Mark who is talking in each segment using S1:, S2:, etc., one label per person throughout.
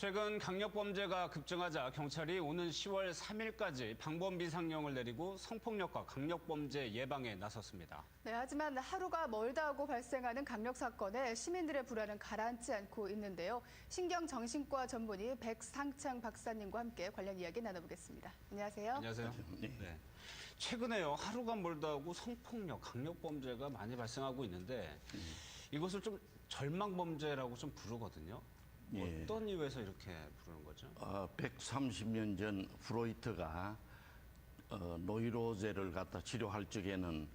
S1: 최근 강력범죄가 급증하자 경찰이 오는 10월 3일까지 방범비상령을 내리고 성폭력과 강력범죄 예방에 나섰습니다.
S2: 네, 하지만 하루가 멀다 하고 발생하는 강력 사건에 시민들의 불안은 가라앉지 않고 있는데요. 신경정신과 전문의 백상창 박사님과 함께 관련 이야기 나눠보겠습니다. 안녕하세요.
S1: 안녕하세요. 네. 최근에요, 하루가 멀다 하고 성폭력, 강력범죄가 많이 발생하고 있는데 이것을 좀 절망범죄라고 좀 부르거든요.
S3: 예.
S1: 어떤 이유에서 이렇게 부르는 거죠?
S3: 130년 전 프로이트가 노이로제를 갖다 치료할 적에는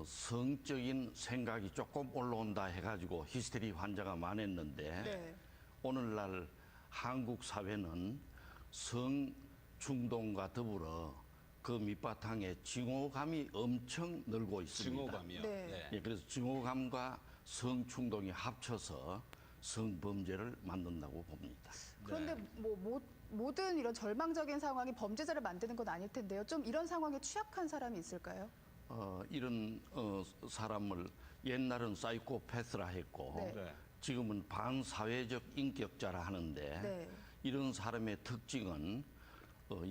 S3: 성적인 생각이 조금 올라온다 해가지고 히스테리 환자가 많았는데
S2: 네.
S3: 오늘날 한국 사회는 성 충동과 더불어 그 밑바탕에 징오감이 엄청 늘고 있습니다.
S1: 증오감이요.
S2: 네.
S3: 예, 그래서 징오감과 성 충동이 합쳐서 성범죄를 만든다고 봅니다.
S2: 그런데 모든 이런 절망적인 상황이 범죄자를 만드는 건 아닐 텐데요. 좀 이런 상황에 취약한 사람이 있을까요?
S3: 이런 사람을 옛날은 사이코패스라 했고
S2: 네.
S1: 네.
S3: 지금은 반사회적 인격자라 하는데
S2: 네.
S3: 이런 사람의 특징은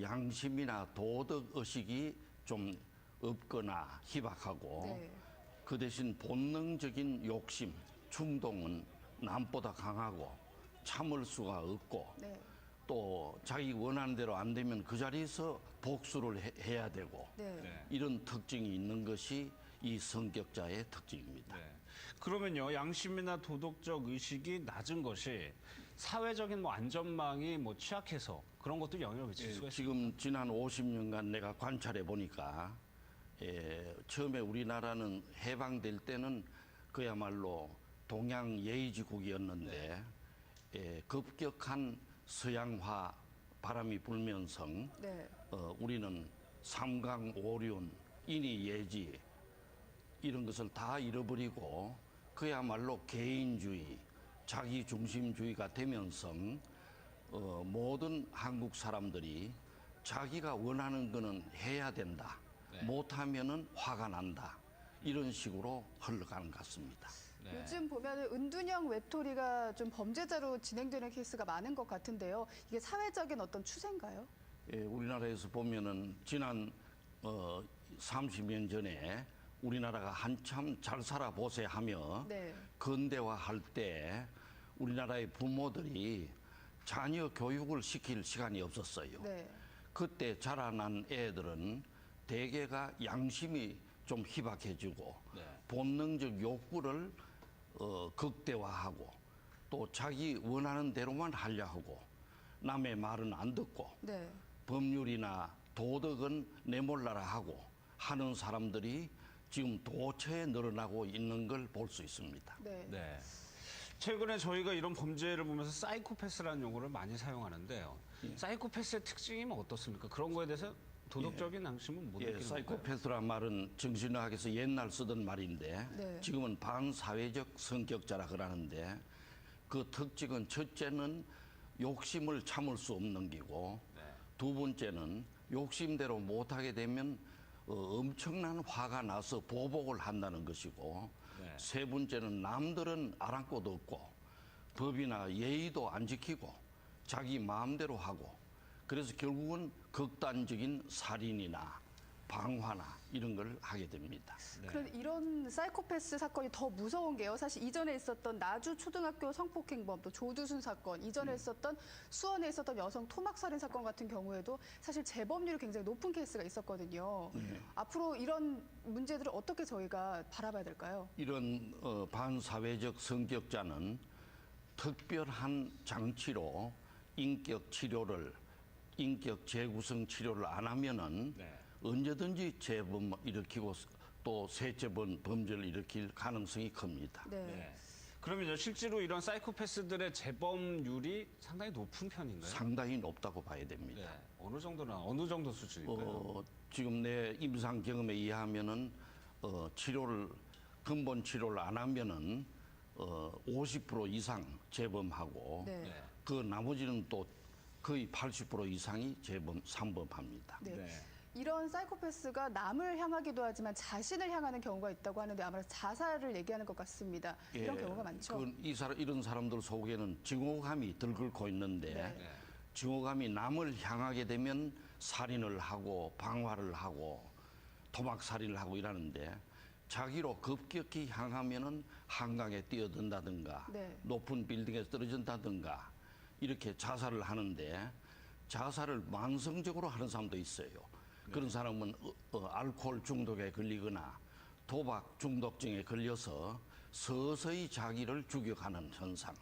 S3: 양심이나 도덕 의식이 좀 없거나 희박하고
S2: 네.
S3: 그 대신 본능적인 욕심, 충동은 남보다 강하고 참을 수가 없고
S2: 네.
S3: 또 자기 원하는 대로 안 되면 그 자리에서 복수를 해야 되고
S2: 네.
S1: 네.
S3: 이런 특징이 있는 것이 이 성격자의 특징입니다.
S1: 네. 그러면요, 양심이나 도덕적 의식이 낮은 것이 사회적인 안전망이 취약해서 그런 것도 영향을 미칠 수가 있습니다.
S3: 지금 지난 50년간 내가 관찰해 보니까 처음에 우리나라는 해방될 때는 그야말로 동양 예의지국이었는데 급격한 서양화 바람이 불면서
S2: 네.
S3: 우리는 삼강 오륜, 인의 예지 이런 것을 다 잃어버리고 그야말로 개인주의, 자기중심주의가 되면서 모든 한국 사람들이 자기가 원하는 거는 해야 된다.
S1: 네.
S3: 못하면은 화가 난다. 이런 식으로 흘러가는 것 같습니다.
S1: 네.
S2: 요즘 보면 은둔형 외톨이가 좀 범죄자로 진행되는 케이스가 많은 것 같은데요. 이게 사회적인 어떤 추세인가요?
S3: 우리나라에서 보면은 지난 30년 전에 우리나라가 한참 잘 살아보세 하며
S2: 네.
S3: 근대화할 때 우리나라의 부모들이 자녀 교육을 시킬 시간이 없었어요.
S2: 네.
S3: 그때 자라난 애들은 대개가 양심이 좀 희박해지고
S1: 네.
S3: 본능적 욕구를 극대화하고 또 자기 원하는 대로만 하려 하고 남의 말은 안 듣고
S2: 네.
S3: 법률이나 도덕은 내몰라라 하고 하는 사람들이 지금 도처에 늘어나고 있는 걸 볼 수 있습니다.
S2: 네.
S1: 네. 최근에 저희가 이런 범죄를 보면서 사이코패스라는 용어를 많이 사용하는데요. 사이코패스의 특징이 어떻습니까? 그런 거에 대해서 도덕적인 양심은 못 느끼는 건가요?
S3: 사이코패스란 말은 정신의학에서 옛날 쓰던 말인데
S2: 네.
S3: 지금은 반사회적 성격자라 그러는데 그 특징은 첫째는 욕심을 참을 수 없는 기고
S1: 네.
S3: 두 번째는 욕심대로 못하게 되면 엄청난 화가 나서 보복을 한다는 것이고
S1: 네.
S3: 세 번째는 남들은 아랑곳 없고 법이나 예의도 안 지키고 자기 마음대로 하고 그래서 결국은 극단적인 살인이나 방화나 이런 걸 하게 됩니다.
S1: 네.
S2: 그런데 이런 사이코패스 사건이 더 무서운 게요. 사실 이전에 있었던 나주 초등학교 성폭행범, 또 조두순 사건, 이전에 있었던 수원에 있었던 여성 토막살인 사건 같은 경우에도 사실 재범률이 굉장히 높은 케이스가 있었거든요. 앞으로 이런 문제들을 어떻게 저희가 바라봐야 될까요?
S3: 이런 반사회적 성격자는 특별한 장치로 인격 재구성 치료를 안 하면은
S1: 네.
S3: 언제든지 재범 일으키고 또 새째 범죄를 일으킬 가능성이 큽니다.
S2: 네.
S1: 네. 그러면 실제로 이런 사이코패스들의 재범률이 상당히 높은 편인가요?
S3: 상당히 높다고 봐야 됩니다.
S1: 네. 어느 정도나 어느 정도 수준일까요?
S3: 지금 내 임상 경험에 의하면은 근본 치료를 안 하면은 50% 이상 재범하고
S2: 네.
S1: 네.
S3: 그 나머지는 또 거의 80% 이상이 재범, 산범합니다.
S2: 네.
S1: 네.
S2: 이런 사이코패스가 남을 향하기도 하지만 자신을 향하는 경우가 있다고 하는데 아무래도 자살을 얘기하는 것 같습니다. 이런 경우가 많죠.
S3: 이런 사람들 속에는 증오감이 들끓고 있는데
S2: 네.
S3: 증오감이 남을 향하게 되면 살인을 하고 방화를 하고 도막살인을 하고 이러는데 자기로 급격히 향하면은 한강에 뛰어든다든가
S2: 네.
S3: 높은 빌딩에서 떨어진다든가 이렇게 자살을 하는데 자살을 만성적으로 하는 사람도 있어요. 그런 사람은 알코올 중독에 걸리거나 도박 중독증에 걸려서 서서히 자기를 죽여가는 현상,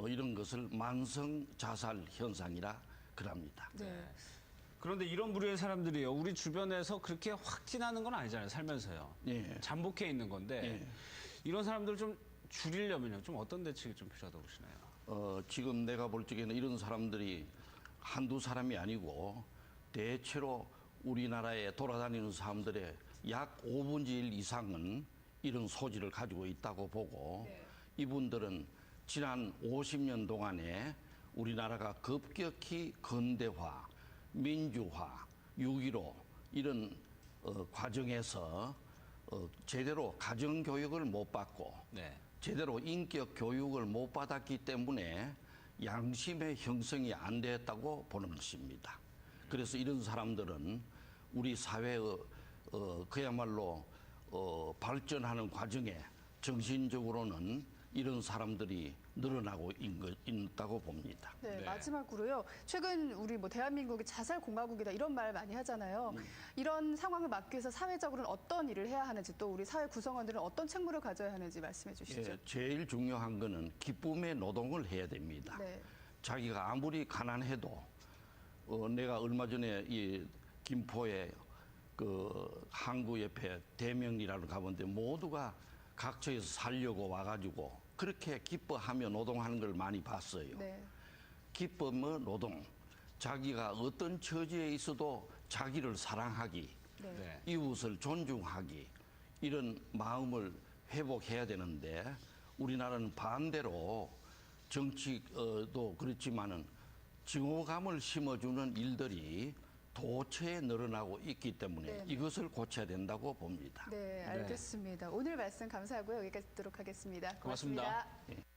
S3: 이런 것을 만성 자살 현상이라 그럽니다.
S2: 네.
S1: 그런데 이런 부류의 사람들이요, 우리 주변에서 그렇게 확 티나는 건 아니잖아요, 살면서요.
S3: 예.
S1: 잠복해 있는 건데
S3: 예.
S1: 이런 사람들 좀 줄이려면요, 좀 어떤 대책이 좀 필요하다고 보시나요?
S3: 지금 내가 볼 적에는 이런 사람들이 한두 사람이 아니고 대체로 우리나라에 돌아다니는 사람들의 약 5분의 1 이상은 이런 소질을 가지고 있다고 보고 이분들은 지난 50년 동안에 우리나라가 급격히 근대화, 민주화, 6.15 이런 과정에서 제대로 가정교육을 못 받고
S1: 네.
S3: 제대로 인격 교육을 못 받았기 때문에 양심의 형성이 안 됐다고 보는 것입니다. 그래서 이런 사람들은 우리 사회의 그야말로 발전하는 과정에 정신적으로는 이런 사람들이 늘어나고 있다고 봅니다.
S2: 네,
S1: 네.
S2: 마지막으로요. 최근 우리 뭐 대한민국이 자살 공화국이다 이런 말 많이 하잖아요. 이런 상황을 막기 위해서 사회적으로는 어떤 일을 해야 하는지 또 우리 사회 구성원들은 어떤 책무를 가져야 하는지 말씀해 주시죠.
S3: 예, 제일 중요한 거는 기쁨의 노동을 해야 됩니다.
S2: 네.
S3: 자기가 아무리 가난해도 내가 얼마 전에 이 김포에 그 항구 옆에 대명리라는 가본데 모두가 각처에서 살려고 와가지고 그렇게 기뻐하며 노동하는 걸 많이 봤어요.
S2: 네.
S3: 기쁨의 노동, 자기가 어떤 처지에 있어도 자기를 사랑하기,
S2: 네.
S1: 네.
S3: 이웃을 존중하기 이런 마음을 회복해야 되는데 우리나라는 반대로 정치도 그렇지만은 증오감을 심어주는 일들이 도처에 늘어나고 있기 때문에
S2: 네.
S3: 이것을 고쳐야 된다고 봅니다.
S2: 네, 알겠습니다. 오늘 말씀 감사하고요. 여기까지 듣도록 하겠습니다.
S1: 고맙습니다.
S2: 고맙습니다.